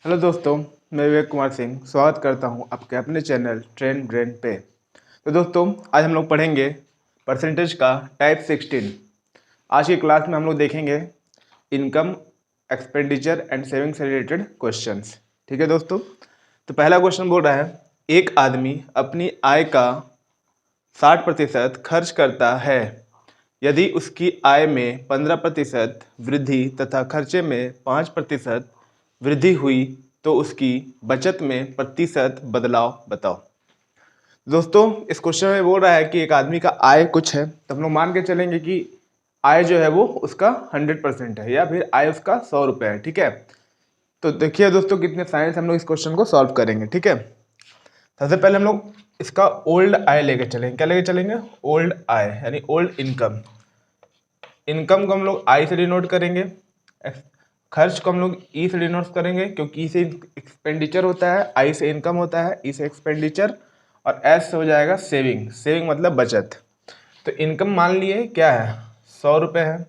Hello दोस्तों, मैं विवेक कुमार सिंह स्वागत करता हूं आपके अपने चैनल ट्रेंड ब्रेन पे। तो दोस्तों, आज हम लोग पढ़ेंगे परसेंटेज का टाइप 16। आज की क्लास में हम लोग देखेंगे इनकम, एक्सपेंडिचर एंड सेविंग से रिलेटेड क्वेश्चंस। ठीक है दोस्तों, तो पहला क्वेश्चन बोल रहा है, एक आदमी अपनी आय का 60% खर्च करता है। यदि उसकी आय में 15% वृद्धि तथा खर्चे में 5% वृद्धि हुई तो उसकी बचत में प्रतिशत बदलाव बताओ। दोस्तों, इस क्वेश्चन में बोल रहा है कि एक आदमी का आय कुछ है, तो हम लोग मान के चलेंगे कि आय जो है वो उसका 100% है या फिर आय उसका 100 रुपये है। ठीक है, तो देखिए दोस्तों, कितने साइंस हम लोग इस क्वेश्चन को सॉल्व करेंगे। ठीक है, सबसे पहले हम लोग इसका ओल्ड आय लेके चलेंगे। क्या लेके चलेंगे? ओल्ड आय यानी ओल्ड इनकम। इनकम को हम लोग आई से डिनोट करेंगे, खर्च को हम लोग ई से डिनोट करेंगे क्योंकि ई से एक्सपेंडिचर होता है, आई से इनकम होता है, ई से एक्सपेंडिचर, और एस से हो जाएगा सेविंग। सेविंग मतलब बचत। तो इनकम मान लिए क्या है, 100 रुपये है।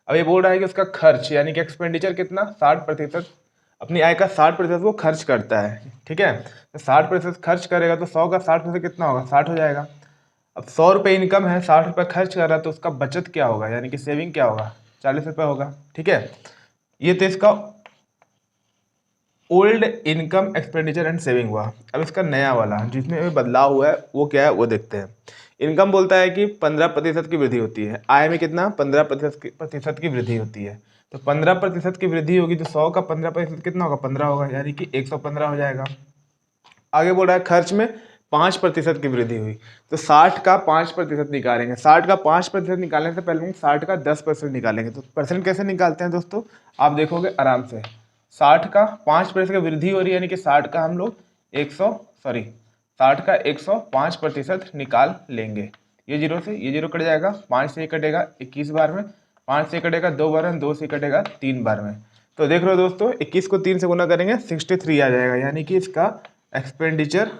अब ये बोल रहा है कि उसका खर्च यानी कि एक्सपेंडिचर कितना, 60%। अपनी आय का 60% वो खर्च करता है। ठीक है, तो 60% खर्च करेगा तो 100 का 60% कितना होगा, 60 हो जाएगा। अब 100 रुपये इनकम है, 60 रुपये खर्च कर रहा है, तो उसका बचत क्या होगा यानी कि सेविंग क्या होगा, 40 रुपये होगा। ठीक है, ये तो इसका old income, expenditure and saving हुआ। अब इसका नया वाला जिसमें बदलाव हुआ है वो क्या है वो देखते हैं। इनकम बोलता है कि 15% की वृद्धि होती है। आय में कितना, 15% की वृद्धि होती है। तो 15% की वृद्धि होगी तो 100 का 15% कितना होगा, 15 होगा, यानी कि 115 हो जाएगा। आगे बोल रहा है खर्च में 5% की वृद्धि हुई, तो 60 का 5% निकालेंगे। 60 का 5% निकालने से पहले हम 60 का 10% निकालेंगे। तो परसेंट कैसे निकालते हैं दोस्तों, आप देखोगे आराम से। 60 का 5% की वृद्धि हो रही है यानी कि 60 का हम लोग 60 का 105% निकाल लेंगे। ये जीरो से ये जीरो कट जाएगा, 5 से कटेगा 21 बार में, 5 से कटेगा 2 बार में, 2 से कटेगा 3 बार में। तो देख रहे हो दोस्तों, 21 को 3 से गुना करेंगे 63 आ जाएगा, यानी कि इसका एक्सपेंडिचर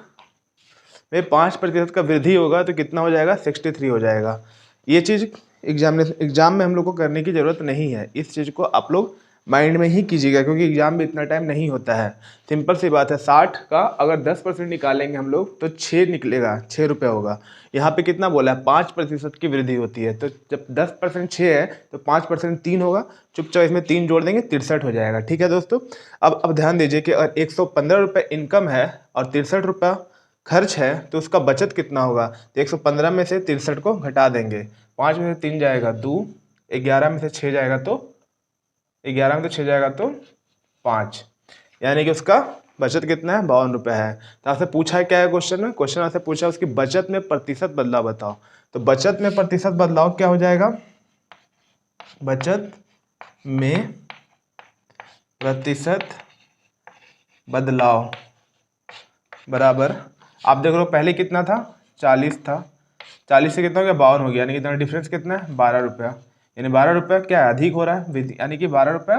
में 5% का वृद्धि होगा तो कितना हो जाएगा, 63 हो जाएगा। ये चीज़ एग्जाम में हम लोग को करने की ज़रूरत नहीं है। इस चीज़ को आप लोग माइंड में ही कीजिएगा क्योंकि एग्जाम में इतना टाइम नहीं होता है। सिंपल सी बात है, 60 का अगर 10% निकालेंगे हम लोग तो 6 निकलेगा, 6 रुपये होगा। यहाँ पे कितना बोला है, 5% की वृद्धि होती है। तो जब 10% 6 है तो 5% 3 होगा, चुपचाप इसमें 3 जोड़ देंगे, 63 हो जाएगा। ठीक है दोस्तों, अब ध्यान दीजिए कि अगर 115 रुपये इनकम है और 63 रुपये खर्च है तो उसका बचत कितना होगा। तो 115 में से 63 को घटा देंगे, 5 में से 3 जाएगा 2, 11 में से 6 जाएगा तो 11 में से 6 जाएगा तो 5, यानी कि उसका बचत कितना है, 52 रुपये है। तो आपसे पूछा है क्या है क्वेश्चन में, क्वेश्चन आपसे पूछा उसकी बचत में प्रतिशत बदलाव बताओ। तो बचत में प्रतिशत बदलाव क्या हो जाएगा, बचत में प्रतिशत बदलाव बराबर, आप देख रहे हो पहले कितना था, 40 था, 40 से कितना हो गया, 52 हो गया, यानी कि इतना डिफरेंस कितना है, 12 रुपया। यानी 12 रुपया क्या है, अधिक हो रहा है, यानी कि 12 रुपया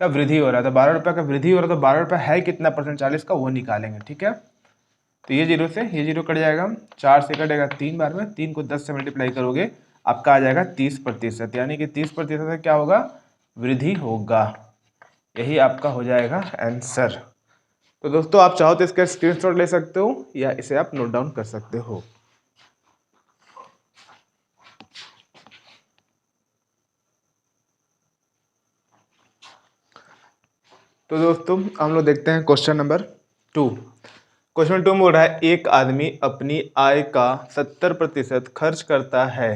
का वृद्धि हो रहा है। तो 12 रुपये का वृद्धि हो रहा है तो 12 रुपया है कितना परसेंट 40 का, वो निकालेंगे। ठीक है, तो ये जीरो से ये जीरो कट जाएगा, 4 से कटेगा 3 बार में, 3 को 10 से मल्टीप्लाई करोगे आपका आ जाएगा 30%, यानी कि 30% से क्या होगा, वृद्धि होगा। यही आपका हो जाएगा आंसर। तो दोस्तों, आप चाहो तो इसका स्क्रीनशॉट ले सकते हो या इसे आप नोट डाउन कर सकते हो। तो दोस्तों, हम लोग देखते हैं क्वेश्चन नंबर 2। क्वेश्चन 2 में बोल रहा है, एक आदमी अपनी आय का 70% खर्च करता है।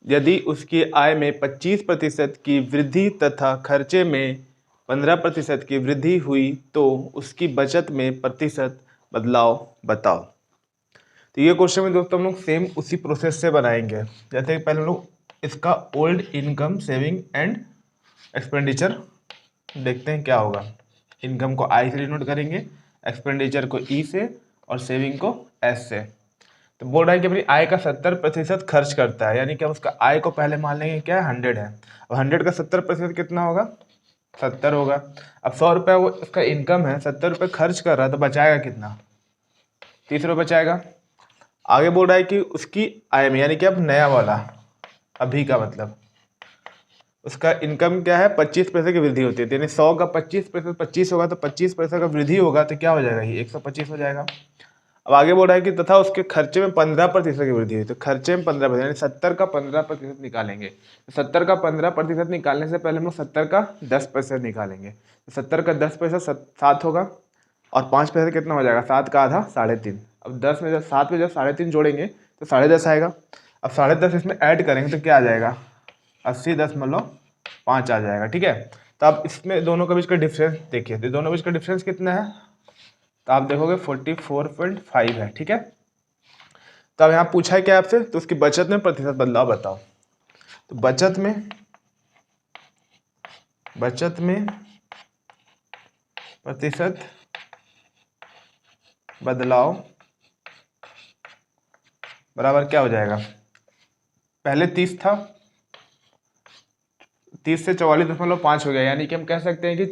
यदि उसकी आय में 25% की वृद्धि तथा खर्चे में 15% की वृद्धि हुई तो उसकी बचत में प्रतिशत बदलाव बताओ। तो ये क्वेश्चन में दोस्तों हम लोग सेम उसी प्रोसेस से बनाएंगे। जैसे पहले हम लोग इसका old income, saving and expenditure देखते हैं क्या होगा। इनकम को आई से डिनोट करेंगे, एक्सपेंडिचर को ई से और सेविंग को एस से। तो बोल रहा है कि अपनी आय का 70% खर्च करता है, यानी कि हम उसका आय को पहले मान लेंगे क्या है, 100 है। अब 100 का 70% कितना होगा, 70 होगा। अब 100 रुपये वो उसका इनकम है, 70 रुपये खर्च कर रहा है तो बचाएगा कितना, 30 रुपये बचाएगा। आगे बोल रहा है कि उसकी आय में, यानी कि अब नया वाला, अभी का मतलब, उसका इनकम क्या है 25% की वृद्धि होती है, यानी 100 का 25%, 25 होगा तो 25% का वृद्धि होगा तो क्या हो जाएगा, ये 125 हो जाएगा। अब आगे बोल रहा है कि तथा उसके खर्चे में 15% की वृद्धि हुई, तो खर्चे में 15%, यानी 70 का 15% निकालेंगे। तो 70 का 15% निकालने से पहले हम लोग 70 का 10% निकालेंगे। तो 70 का 10% 7 होगा, और 5% कितना हो जाएगा, 7 का आधा 3.5। अब 10 में जब 7 में जब 3.5 जोड़ेंगे तो 10.5 आएगा। अब 10.5 इसमें ऐड करेंगे तो क्या आ जाएगा, 80.5 आ जाएगा। ठीक है, तो आप इसमें दोनों के बीच का डिफरेंस देखिए, तो दोनों के बीच का डिफरेंस कितना है, तो आप देखोगे 44.5 है। ठीक है, तो अब यहाँ पूछा है क्या आपसे, तो उसकी बचत में प्रतिशत बदलाव बताओ। तो बचत में प्रतिशत बदलाव बराबर क्या हो जाएगा, पहले 30 था, 30 से 44.5 हो गया, यानी कि हम कह सकते हैं कि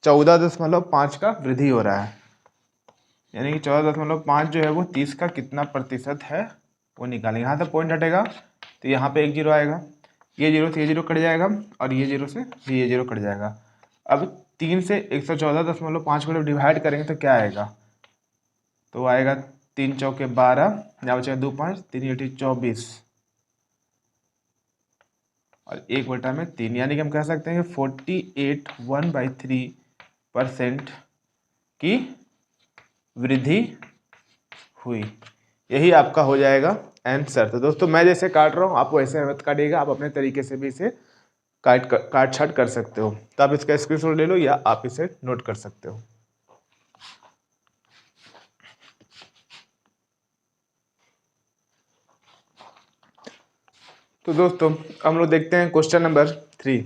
14.5 का वृद्धि हो रहा है, यानी कि 14.5 जो है वो 30 का कितना प्रतिशत है वो निकालेंगे। यहाँ से पॉइंट हटेगा तो यहाँ पे एक जीरो आएगा, ये जीरो से ये जीरो कट जाएगा, और ये जीरो से ये जीरो कट जाएगा। अब 3 से 114.5 को डिवाइड करेंगे तो क्या आएगा, तो आएगा 3 चौके 12, यहाँ बचेगा 2 5, 3 8 24, और 1/3, यानी कि हम कह सकते हैं कि 48.1/3% की वृद्धि हुई। यही आपका हो जाएगा आंसर। तो दोस्तों मैं जैसे काट रहा हूँ आप वैसे मत काटिएगा, आप अपने तरीके से भी इसे काट छाट कर सकते हो। तो आप इसका स्क्रीनशॉट ले लो या आप इसे नोट कर सकते हो। तो दोस्तों हम लोग देखते हैं क्वेश्चन नंबर 3।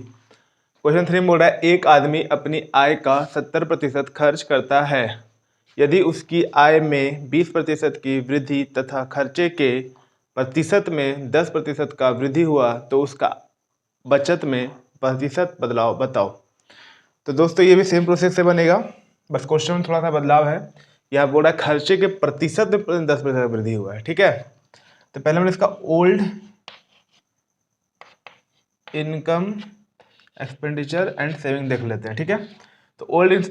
क्वेश्चन 3 में बोल रहा है एक आदमी अपनी आय का 70% खर्च करता है। यदि उसकी आय में 20% की वृद्धि तथा खर्चे के प्रतिशत में 10% का वृद्धि हुआ तो उसका बचत में प्रतिशत बदलाव बताओ। तो दोस्तों ये भी सेम प्रोसेस से बनेगा, बस क्वेश्चन में थोड़ा सा बदलाव है। यहाँ बोल रहा है खर्चे के प्रतिशत में 10% वृद्धि हुआ है। ठीक है, तो पहले हम इसका old income expenditure and saving देख लेते हैं। ठीक है, तो ओल्ड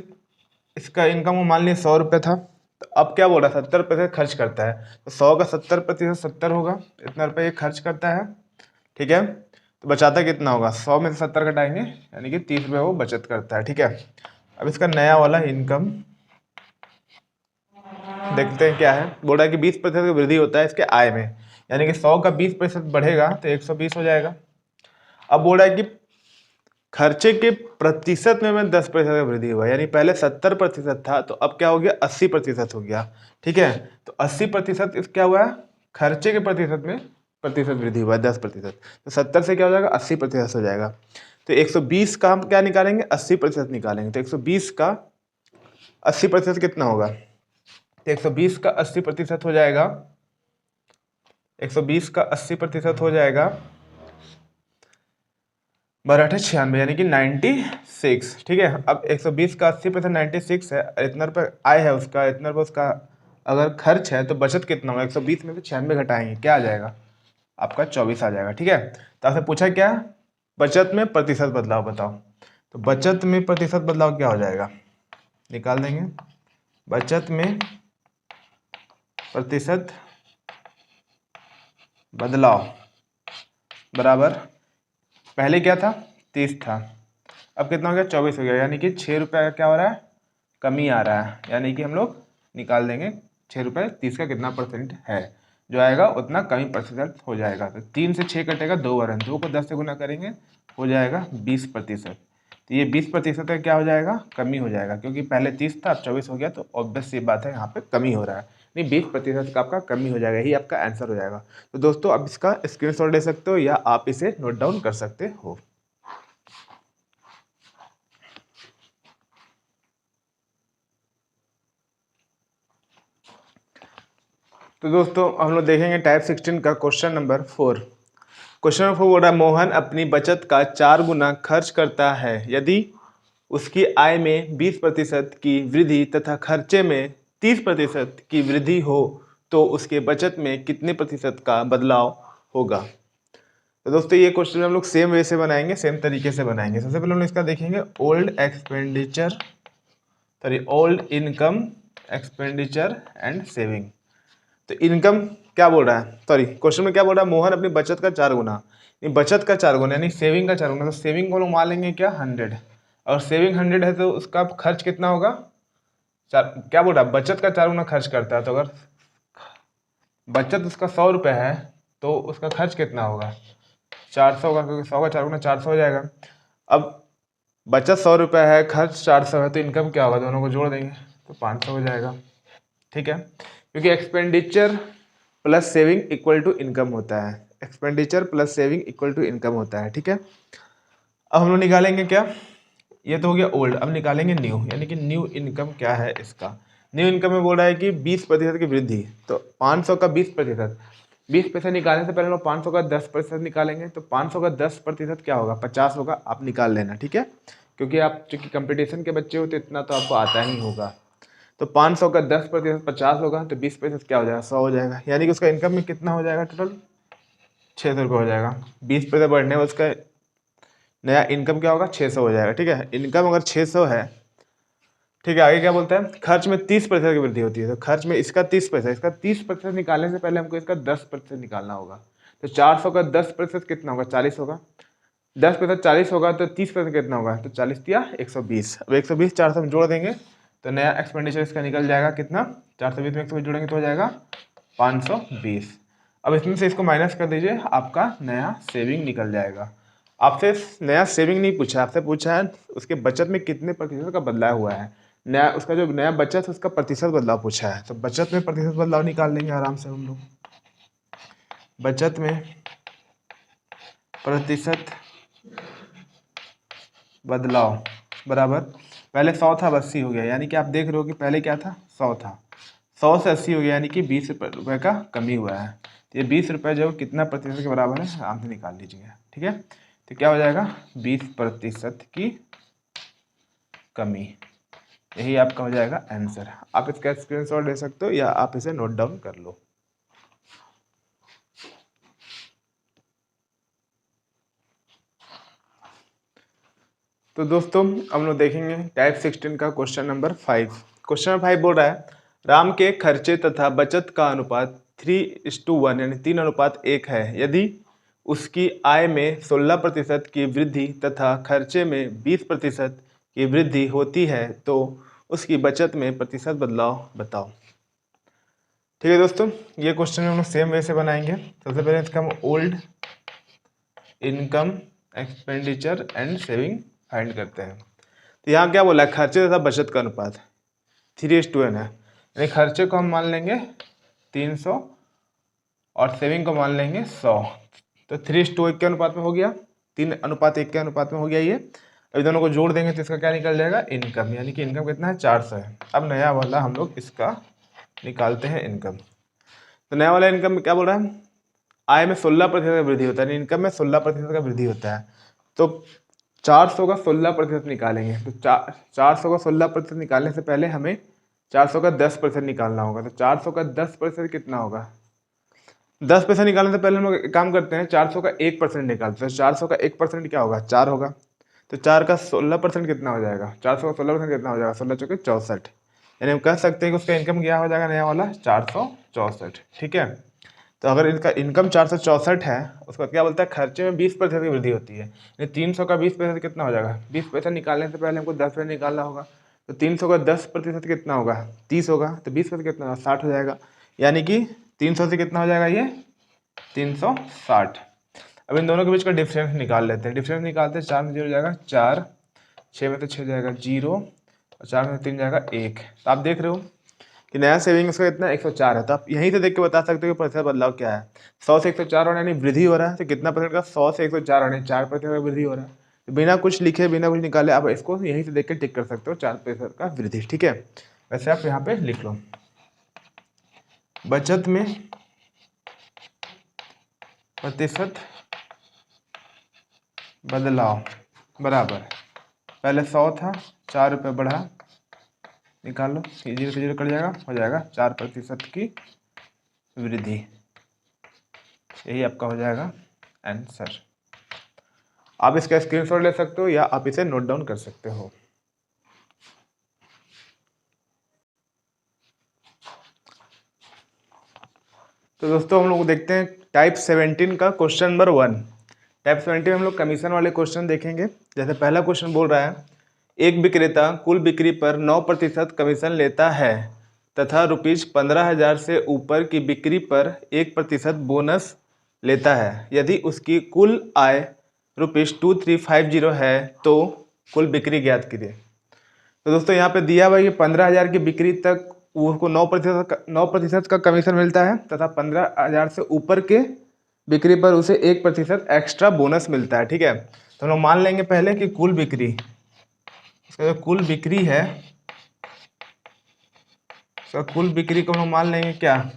इसका इनकम मान लिया 100 रुपये था, तो अब क्या बोल रहा है 70% खर्च करता है, तो 100 का 70% 70 होगा, इतना रुपये ये खर्च करता है। ठीक है, तो बचाता कितना होगा, 100 में से 70 घटाएंगे यानी कि 30 रुपये वो बचत करता है। ठीक है, अब इसका नया वाला इनकम देखते हैं क्या है। बोल रहा है कि 20% की वृद्धि होता है इसके आय में, यानी कि 100 का 20% बढ़ेगा तो 120 हो जाएगा। अब बोल रहा है कि खर्चे के प्रतिशत में 10% का वृद्धि हुआ, यानी पहले 70% था तो अब क्या हो गया 80% हो गया। ठीक है, तो 80% क्या हुआ है, खर्चे के प्रतिशत वृद्धि हुआ है 10%, तो 70 से क्या हो जाएगा 80% हो जाएगा। तो 120 का हम क्या निकालेंगे 80% निकालेंगे, तो 120 का 80% कितना होगा, तो 120 का 80% हो जाएगा, 120 का 80% हो जाएगा 1296, यानी कि 96। ठीक है, अब 120 का 80% 96 है, इतना रुपये आय है उसका, इतना रुपये उसका अगर खर्च है तो बचत कितना होगा, 120 में से 96 घटाएंगे क्या आ जाएगा आपका 24 आ जाएगा। ठीक है, तो आपसे पूछा क्या बचत में प्रतिशत बदलाव बताओ, तो बचत में प्रतिशत बदलाव क्या हो जाएगा, निकाल देंगे। बचत में प्रतिशत बदलाव बराबर पहले क्या था 30 था, अब कितना हो गया 24 हो गया, यानी कि 6 रुपये का क्या हो रहा है कमी आ रहा है, यानी कि हम लोग निकाल देंगे 6 रुपये 30 का कितना परसेंट है, जो आएगा उतना कमी प्रतिशत हो जाएगा। तो 3 से 6 कटेगा 2 बार, 2 को 10 से गुना करेंगे हो जाएगा 20%। तो ये 20% का क्या हो जाएगा कमी हो जाएगा, क्योंकि पहले 30 था अब 24 हो गया, तो ऑब्वियस सी बात है यहाँ पे कमी हो रहा है, नहीं 20% का आपका कमी हो जाएगा, यही आपका आंसर हो जाएगा। तो दोस्तों आप इसका स्क्रीनशॉट ले सकते हो या आप इसे नोट डाउन कर सकते हो। तो दोस्तों हम लोग देखेंगे टाइप 16 का क्वेश्चन नंबर 4। क्वेश्चन नंबर 4 बोल रहा है मोहन अपनी बचत का 4 गुना खर्च करता है। यदि उसकी आय में 20% की वृद्धि तथा खर्चे में 30% की वृद्धि हो तो उसके बचत में कितने प्रतिशत का बदलाव होगा। तो दोस्तों ये क्वेश्चन हम लोग सेम वे से बनाएंगे, सेम तरीके से बनाएंगे। सबसे पहले हम लोग इसका देखेंगे old expenditure, sorry old income, expenditure and saving. तो इनकम क्या बोल रहा है, सॉरी क्वेश्चन में क्या बोल रहा है, मोहन अपनी बचत का 4 गुना, बचत का 4 गुना यानी सेविंग का 4 गुना। तो सेविंग को लोग मान लेंगे क्या 100, और सेविंग 100 है तो उसका खर्च कितना होगा, क्या बोल रहा है, बचत का 4 गुना खर्च करता है। तो अगर बचत उसका 100 रुपये है तो उसका खर्च कितना होगा 400 होगा, क्योंकि 100 का 4 गुना 400 हो जाएगा। अब बचत 100 रुपये है, खर्च 400 है, तो इनकम क्या होगा, दोनों को जोड़ देंगे तो 500 हो जाएगा। ठीक है, क्योंकि expenditure plus saving equal to income होता है, expenditure plus saving equal to income होता है। ठीक है, अब हम लोग निकालेंगे क्या, ये तो हो गया ओल्ड, अब निकालेंगे न्यू, यानी कि न्यू इनकम क्या है इसका। न्यू इनकम में बोल रहा है कि 20% की वृद्धि, तो 500 का 20%, 20% निकालने से पहले लोग 500 का 10% निकालेंगे। तो 500 का 10% क्या होगा, 50 होगा, आप निकाल लेना। ठीक है, क्योंकि आप चूंकि कंपटीशन के बच्चे हो तो इतना तो आपको आता ही होगा। तो 500 का 10% 50 होगा, तो 20% क्या हो जाएगा 100 हो जाएगा, यानी कि उसका इनकम में कितना हो जाएगा, टोटल 600 रुपये हो जाएगा। 20% बढ़ने में उसका नया इनकम क्या होगा 600 हो जाएगा। ठीक है, इनकम अगर 600 है, ठीक है, आगे क्या बोलता है, खर्च में 30% की वृद्धि होती है। तो खर्च में इसका 30%, इसका 30% निकालने से पहले हमको इसका 10% निकालना होगा। तो 400 का 10% कितना होगा 40 होगा, 10% 40 होगा, तो 30% कितना होगा, तो 40 दिया 120। अब 120 400 में जोड़ देंगे तो नया एक्सपेंडिचर इसका निकल जाएगा कितना, 420 में 120 जोड़ेंगे तो हो जाएगा 520। अब इसमें से इसको माइनस कर दीजिए, आपका नया सेविंग निकल जाएगा। आपसे नया सेविंग नहीं पूछा, आपसे पूछा है उसके बचत में कितने प्रतिशत का बदलाव हुआ है, नया उसका जो नया बचत है उसका प्रतिशत बदलाव पूछा है। तो बचत में प्रतिशत बदलाव निकाल लेंगे आराम से हम लोग। बचत में प्रतिशत बदलाव बराबर, पहले 100 था अब 80 हो गया, यानी कि आप देख रहे हो कि पहले क्या था 100 था, 100 से 80 हो गया, यानी कि 20 रुपये का कमी हुआ है। तो ये 20 रुपये जो कितना प्रतिशत के बराबर है आराम से निकाल लीजिए। ठीक है, तो क्या हो जाएगा 20% की कमी, यही आपका हो जाएगा आंसर। आप इसका स्क्रीनशॉट ले सकते हो या आप इसे नोट डाउन कर लो। तो दोस्तों हम लोग देखेंगे टाइप 16 का क्वेश्चन नंबर 5। क्वेश्चन नंबर 5 बोल रहा है राम के खर्चे तथा बचत का अनुपात 3:1 यानी 3:1 है। यदि उसकी आय में 16% की वृद्धि तथा खर्चे में 20% की वृद्धि होती है तो उसकी बचत में प्रतिशत बदलाव बताओ। ठीक है दोस्तों, ये क्वेश्चन हम लोग सेम वे से बनाएंगे। सबसे पहले इसका हम old income, expenditure and saving find करते हैं। तो यहाँ क्या बोला है, खर्चे तथा बचत का अनुपात 3:1 है, यानी खर्चे को हम मान लेंगे 300 और सेविंग को मान लेंगे 100। तो 3:1 के अनुपात में हो गया, 3:1 के अनुपात में हो गया ये। अभी दोनों को जोड़ देंगे तो इसका क्या निकल जाएगा इनकम, यानी कि इनकम कितना है 400 है। अब नया वाला हम लोग इसका निकालते हैं इनकम। तो नया वाला इनकम में क्या बोल रहा है, आय में 16% का वृद्धि होता है, इनकम में 16% का वृद्धि होता है। तो 400 का 16% निकालेंगे। तो 400 का 16% निकालने से पहले हमें 400 का 10% निकालना होगा। तो 400 का 10% कितना होगा, 10% निकालने से पहले हम लोग एक काम करते हैं, 400 का 1% निकालते हैं। 400 का 1% क्या होगा 4 होगा। तो 4 का 16% कितना हो जाएगा, 400 का 16% कितना हो जाएगा 16 चौके 64, यानी हम कह सकते हैं कि उसका इनकम क्या हो जाएगा नया वाला 464। ठीक है, तो अगर इनका इनकम 464 है, उसका क्या बोलता है खर्चे में 20% की वृद्धि होती है, यानी 300 का 20% कितना हो जाएगा, 20% निकालने से पहले हमको 10% निकालना होगा। तो 300 का 10% कितना होगा 30 होगा, तो 20% कितना होगा 60 हो जाएगा, यानी कि 300 से कितना हो जाएगा ये 360। अब इन दोनों के बीच का डिफरेंस निकाल लेते हैं। डिफरेंस निकालते हैं, 4 में 0 हो जाएगा 4, 6 में तो 6 जाएगा 0 और 4 में 3 जाएगा 1। तो आप देख रहे हो कि नया सेविंग उसका कितना 104 है। तो आप यहीं से देख के बता सकते हो कि प्रतिशत बदलाव क्या है। 100 से 104 होने यानी वृद्धि हो रहा है, तो कितना परसेंट का 100 से 104 होने 4% का वृद्धि हो रहा है। तो बिना कुछ लिखे बिना कुछ निकाले आप इसको यहीं से देख के टिक कर सकते हो 4% का वृद्धि। ठीक है, वैसे आप यहाँ पे लिख लो बचत में प्रतिशत बदलाव बराबर, पहले 100 था 4 रुपये बढ़ा, निकाल लो, 0 से 0 कट जाएगा, हो जाएगा 4% की वृद्धि, यही आपका हो जाएगा आंसर। आप इसका स्क्रीनशॉट ले सकते हो या आप इसे नोट डाउन कर सकते हो। तो दोस्तों हम लोग देखते हैं टाइप 17 का क्वेश्चन नंबर 1। टाइप 17 में हम लोग कमीशन वाले क्वेश्चन देखेंगे। जैसे पहला क्वेश्चन बोल रहा है, एक विक्रेता कुल बिक्री पर 9% कमीशन लेता है तथा ₹15,000 से ऊपर की बिक्री पर 1% बोनस लेता है। यदि उसकी कुल आय ₹2350 है तो कुल बिक्री ज्ञात कीजिए। तो दोस्तों यहाँ पे दिया हुआ है कि 15,000 की बिक्री तक उसको 9% का कमीशन मिलता है तथा 15,000 से ऊपर के बिक्री पर उसे 1% एक्स्ट्रा बोनस मिलता है। ठीक है, तो हम लोग मान लेंगे पहले कि कुल बिक्री, इसका जो कुल बिक्री है, इसका कुल बिक्री को हम लोग मान लेंगे क्या,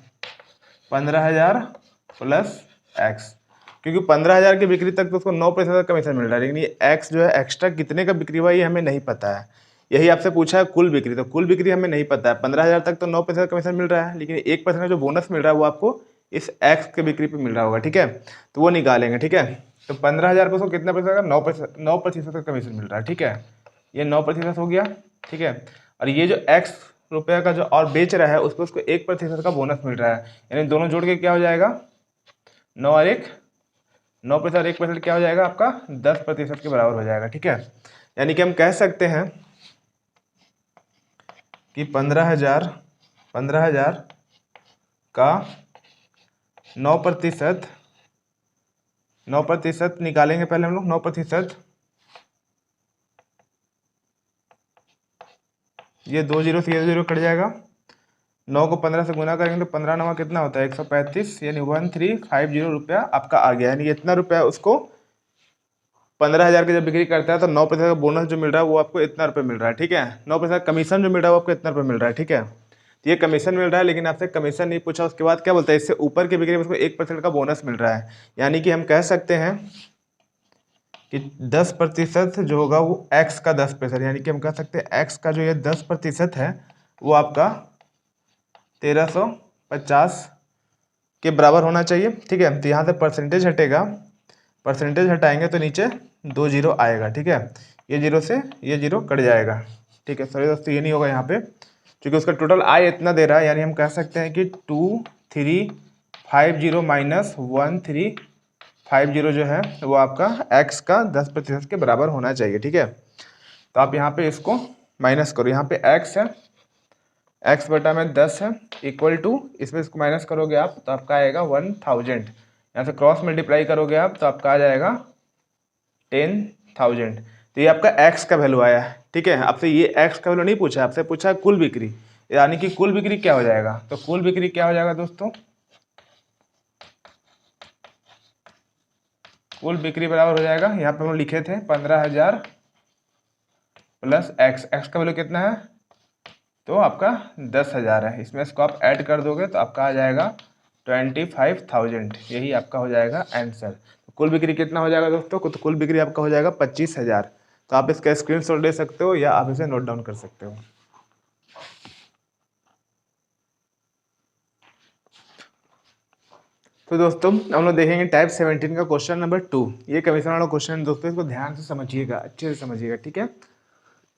15,000 प्लस एक्स, क्योंकि 15,000 की बिक्री तक तो उसको 9% का कमीशन मिल रहा है, लेकिन ये एक्स जो है एक्स्ट्रा कितने का बिक्री हुआ ये हमें नहीं पता है। यही आपसे पूछा है कुल बिक्री, तो कुल बिक्री हमें नहीं पता है। 15,000 तक तो 9% कमीशन मिल रहा है, लेकिन 1% का जो बोनस मिल रहा है वो आपको इस एक्स के बिक्री पे मिल रहा होगा। ठीक है, तो वो निकालेंगे। ठीक है, तो 15,000 पर उसको कितना पैसा का 9% का कमीशन मिल रहा है। ठीक है, ये 9% हो गया। ठीक है, और ये जो एक्स रुपये का जो और बेच रहा है उसको 1% का बोनस मिल रहा है, यानी दोनों जोड़ के क्या हो जाएगा, 9 और 1, 9% और 1% क्या हो जाएगा आपका 10% के बराबर हो जाएगा। ठीक है, यानी कि हम कह सकते हैं कि 15,000 का 9% निकालेंगे पहले हम लोग। 9%, ये 2 जीरो से ये 0 कट जाएगा। 9 को 15 से गुना करेंगे तो 15 9 कितना होता है 135, यानी 1350 रुपया आपका आ गया। यानी इतना रुपया उसको 15,000 की जब बिक्री करता है तो 9% का बोनस जो मिल रहा है वो आपको इतना रुपये मिल रहा है। ठीक है, 9% कमीशन जो मिल रहा है वो आपको इतना रुपये मिल रहा है। ठीक है, तो ये कमीशन मिल रहा है, लेकिन आपसे कमीशन नहीं पूछा। उसके बाद क्या बोलता है, इससे ऊपर की बिक्री में उसको 1% का बोनस मिल रहा है। यानी कि हम कह सकते हैं कि 10% जो होगा वो एक्स का 10%, यानी कि हम कह सकते हैं एक्स का जो ये 10% है वो आपका 1350 के बराबर होना चाहिए। ठीक है, तो यहाँ से परसेंटेज हटेगा, परसेंटेज हटाएंगे तो नीचे 2 जीरो आएगा। ठीक है, ये जीरो से ये जीरो कट जाएगा। ठीक है, सॉरी दोस्तों ये नहीं होगा यहाँ पे, क्योंकि उसका टोटल आय इतना दे रहा है, यानी हम कह सकते हैं कि 2350 माइनस 1350 जो है वो आपका एक्स का 10% के बराबर होना चाहिए। ठीक है, तो आप यहाँ पे इसको माइनस करो, यहाँ पे एक्स है, एक्स बटा में 10 है इक्वल टू, इसमें इसको माइनस करोगे आप तो आपका आएगा 1000, यहाँ से क्रॉस मल्टीप्लाई करोगे आप तो आपका आ जाएगा 10,000। तो ये आपका एक्स का वैल्यू आया है। ठीक है, आपसे ये एक्स का वैल्यू नहीं पूछा, आपसे पूछा कुल बिक्री, यानी कि कुल बिक्री क्या हो जाएगा, तो कुल बिक्री क्या हो जाएगा दोस्तों, कुल बिक्री बराबर हो जाएगा, यहाँ पे हम लिखे थे 15,000 प्लस एक्स, एक्स का वैल्यू कितना है तो आपका 10,000 है, इसमें इसको आप ऐड कर दोगे तो आपका आ जाएगा 25,000। यही आपका हो जाएगा आंसर। तो कुल बिक्री कितना हो जाएगा दोस्तों, तो कुल बिक्री आपका हो जाएगा 25,000। तो आप इसका स्क्रीनशॉट ले सकते हो या आप इसे नोट डाउन कर सकते हो। तो दोस्तों हम लोग देखेंगे टाइप 17 का क्वेश्चन नंबर 2। ये कमीशन वाला क्वेश्चन दोस्तों, इसको ध्यान से समझिएगा, अच्छे से समझिएगा। ठीक है,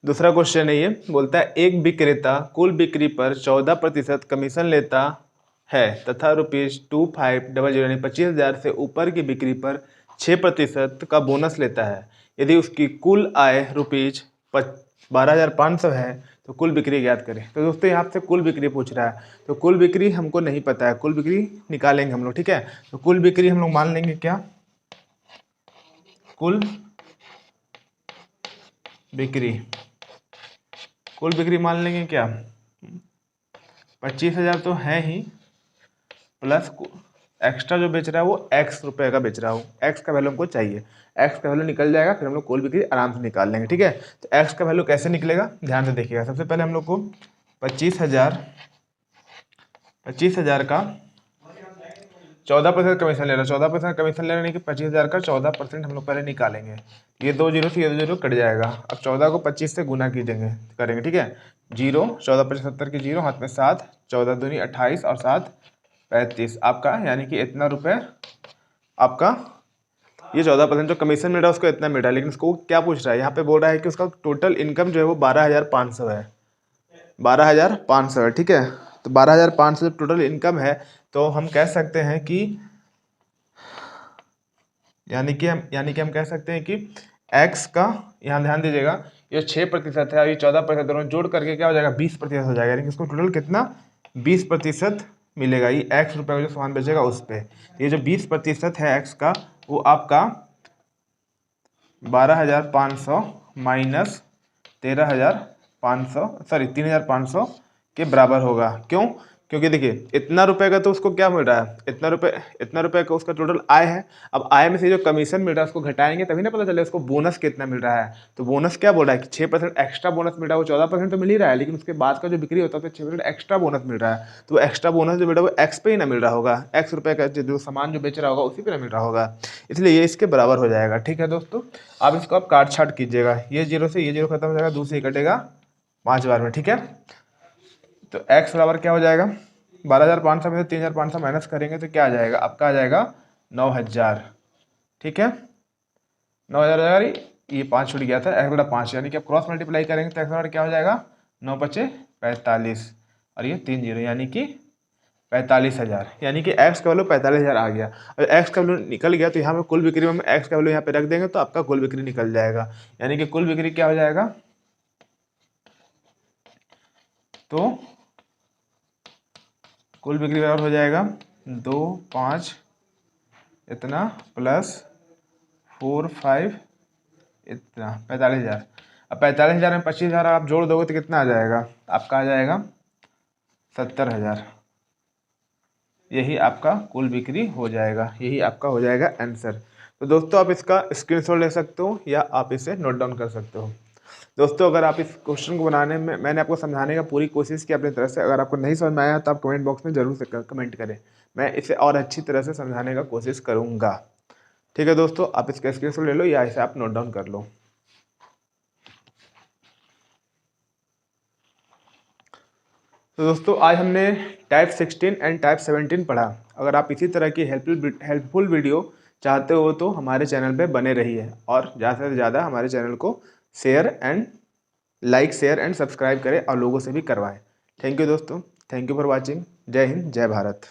दूसरा क्वेश्चन है, ये बोलता है एक विक्रेता कुल बिक्री पर 14% कमीशन लेता है तथा ₹2500 यानी 25,000 से ऊपर की बिक्री पर 6% का बोनस लेता है। यदि उसकी कुल आय ₹12,500 है तो कुल बिक्री ज्ञात करें। तो दोस्तों यहाँ से कुल बिक्री पूछ रहा है, तो कुल बिक्री हमको नहीं पता है, कुल बिक्री निकालेंगे हम लोग। ठीक है, तो कुल बिक्री हम लोग मान लेंगे क्या, कुल बिक्री मान लेंगे क्या, 25,000 तो है ही, प्लस एक्स्ट्रा जो बेच रहा है वो एक्स रुपये का बेच रहा हूँ, एक्स का वैल्यू हमको चाहिए, एक्स का वैल्यू निकल जाएगा, फिर हम लोग कुल बिक्री आराम से निकाल लेंगे। ठीक है, तो एक्स का वैल्यू कैसे निकलेगा ध्यान से देखिएगा। सबसे पहले हम लोग को 25,000 का 14% कमीशन ले रहा है, 14% कमीशन ले रहे कि 25,000 का 14% हम लोग पहले निकालेंगे। ये 2 जीरो से ये 2 जीरो कट जाएगा। अब 14 को 25 से गुना कीजिएंगे करेंगे। ठीक है, 0 14 25 70 की 0 हाथ में 7, 14 दूनी 28 और 7 35 आपका, यानी कि इतना रुपये आपका ये 14% जो कमीशन मिल रहा है उसको इतना मिल रहा है, लेकिन उसको क्या पूछ रहा है, यहाँ पे बोल रहा है कि उसका टोटल इनकम जो है वो 12,500 है, 12,500 है, ठीक है। तो 12,500 जब टोटल इनकम है तो हम कह सकते हैं कि यानी कि हम कह सकते हैं कि x का, यहाँ ध्यान दीजिएगा, ये 6% है और ये 14%, दोनों जोड़ करके क्या हो जाएगा, 20% हो जाएगा, यानी कि इसको टोटल कितना 20% मिलेगा। ये x रुपये का जो सामान बेचेगा उस पर, ये जो 20% है x का, वो आपका 12,500 माइनस 13,500 सॉरी 3,500 के बराबर होगा। क्यों? क्योंकि देखिए इतना रुपए का तो उसको क्या मिल रहा है, इतना रुपए का उसका टोटल आय है। अब आय में से जो कमीशन मिल रहा है उसको घटाएंगे तभी ना पता चले उसको बोनस कितना मिल रहा है। तो बोनस क्या बोल रहा है कि 6% एक्स्ट्रा बोनस मिल रहा है, वो 14% तो मिल ही रहा है, लेकिन उसके बाद का जो बिक्री होता है तो 6% एक्स्ट्रा बोनस मिल रहा है। तो एक्स्ट्रा बोनस जो मिल रहा है वो एक्स पे ही ना मिल रहा होगा, एक्स रुपये का जो सामान जो बेच रहा होगा उसी पे ना मिल रहा होगा, इसलिए ये इसके बराबर हो जाएगा। ठीक है दोस्तों, अब इसको आप काट छाट कीजिएगा, ये जीरो से ये जीरो खत्म हो जाएगा, 2 से ही कटेगा 5 बार में। ठीक है, तो x बराबर क्या हो जाएगा, 12,500 में से 3,500 माइनस करेंगे तो क्या आ जाएगा, आपका आ जाएगा 9,000। ठीक है, 9,000, ये 5 छूट गया था, x बटा 5, यानी कि आप क्रॉस मल्टीप्लाई करेंगे तो x बराबर क्या हो जाएगा, 9 पचे 45 और ये 3 जीरो, यानी कि 45,000, यानी कि x का वैल्यू 45,000 आ गया। और x का वैल्यू निकल गया तो यहाँ पे कुल बिक्री में हम x का वैल्यू यहाँ पे रख देंगे तो आपका कुल बिक्री निकल जाएगा, यानी कि कुल बिक्री क्या हो जाएगा, तो कुल बिक्री बराबर हो जाएगा 2 5 इतना प्लस 4 5 इतना 45,000। अब 45,000 में 25,000 आप जोड़ दोगे तो कितना आ जाएगा, आपका आ जाएगा 70,000। यही आपका कुल बिक्री हो जाएगा, यही आपका हो जाएगा आंसर। तो दोस्तों आप इसका स्क्रीनशॉट ले सकते हो या आप इसे नोट डाउन कर सकते हो। दोस्तों अगर आप इस क्वेश्चन को बनाने में, मैंने आपको समझाने का पूरी कोशिश की अपनी तरफ से, अगर आपको नहीं समझ में आया तो आप कमेंट बॉक्स में जरूर से कमेंट करें, मैं इसे और अच्छी तरह से समझाने का कोशिश करूँगा। ठीक है दोस्तों, आप इसका स्क्रीनशॉट ले लो या इसे आप नोट डाउन कर लो। तो दोस्तों आज हमने टाइप 16 एंड टाइप 17 पढ़ा। अगर आप इसी तरह की हेल्पफुल वीडियो चाहते हो तो हमारे चैनल पे बने रहिए और ज़्यादा से ज़्यादा हमारे चैनल को लाइक शेयर एंड सब्सक्राइब करें और लोगों से भी करवाएं। थैंक यू दोस्तों, थैंक यू फॉर वॉचिंग। जय हिंद, जय भारत।